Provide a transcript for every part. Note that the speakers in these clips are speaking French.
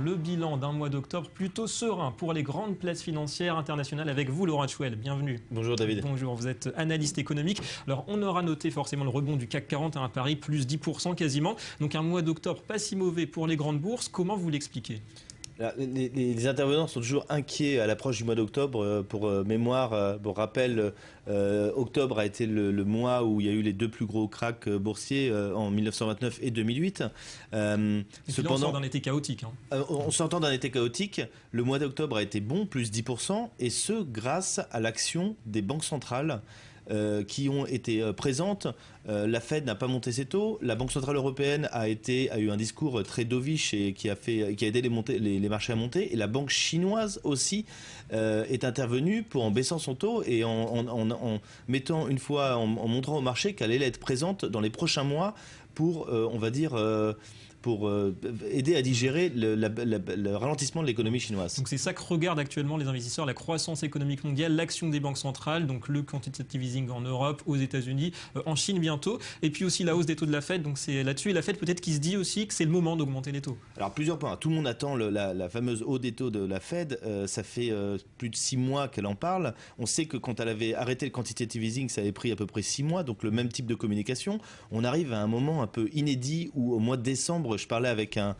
Le bilan d'un mois d'octobre plutôt serein pour les grandes places financières internationales avec vous, Laurent Chouel. Bienvenue. Bonjour David. Bonjour, vous êtes analyste économique. Alors, on aura noté forcément le rebond du CAC 40 à Paris, plus 10% quasiment. Donc un mois d'octobre pas si mauvais pour les grandes bourses. Comment vous l'expliquez ? Les intervenants sont toujours inquiets à l'approche du mois d'octobre. Pour mémoire, pour rappel, octobre a été le mois où il y a eu les deux plus gros cracks boursiers en 1929 et 2008. Cependant, on sort d'un été chaotique. On s'entend d'un été chaotique. Le mois d'octobre a été bon, plus 10%, et ce grâce à l'action des banques centrales qui ont été présentes. La Fed n'a pas monté ses taux. La Banque Centrale Européenne a eu un discours très dovish et qui a aidé les marchés à monter. Et la Banque chinoise aussi est intervenue en baissant son taux et en mettant en montrant au marché qu'elle allait être présente dans les prochains mois pour, on va dire, pour aider à digérer le ralentissement de l'économie chinoise. Donc c'est ça que regardent actuellement les investisseurs, la croissance économique mondiale, l'action des banques centrales, donc le quantitative easing en Europe, aux États-Unis, en Chine bientôt, et puis aussi la hausse des taux de la Fed. Donc c'est là-dessus, et la Fed peut-être qui se dit aussi que c'est le moment d'augmenter les taux. Alors plusieurs points. Tout le monde attend la fameuse hausse des taux de la Fed. Ça fait plus de 6 mois qu'elle en parle. On sait que quand elle avait arrêté le quantitative easing, ça avait pris à peu près 6 mois, donc le même type de communication. On arrive à un moment un peu inédit où au mois de décembre, je parlais avec un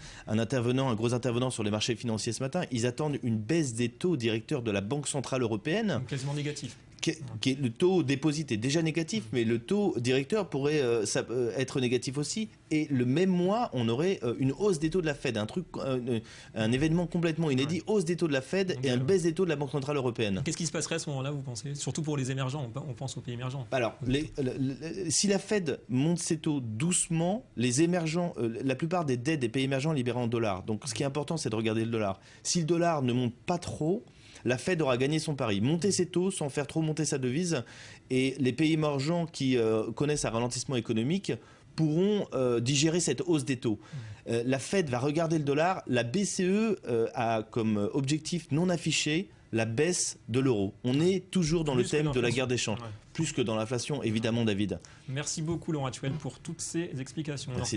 gros intervenant sur les marchés financiers ce matin, ils attendent une baisse des taux directeurs de la Banque Centrale Européenne. Donc quasiment négatif. Le taux déposit est déjà négatif, mais le taux directeur pourrait être négatif aussi. Et le même mois, on aurait une hausse des taux de la Fed, un événement complètement inédit, hausse des taux de la Fed et une baisse des taux de la Banque Centrale Européenne. Qu'est-ce qui se passerait à ce moment-là, vous pensez ? Surtout pour les émergents, on pense aux pays émergents. Alors, si la Fed monte ses taux doucement, les émergents, la plupart des dettes des pays émergents libérées en dollars. Donc ce qui est important, c'est de regarder le dollar. Si le dollar ne monte pas trop, la Fed aura gagné son pari. Monter ses taux sans faire trop monter sa devise. Et les pays émergents qui connaissent un ralentissement économique pourront digérer cette hausse des taux. La Fed va regarder le dollar. La BCE a comme objectif non affiché la baisse de l'euro. On est toujours dans le thème de la guerre des changes. Plus que dans l'inflation, évidemment, David. Merci beaucoup, Laurent Chouel, pour toutes ces explications. Merci.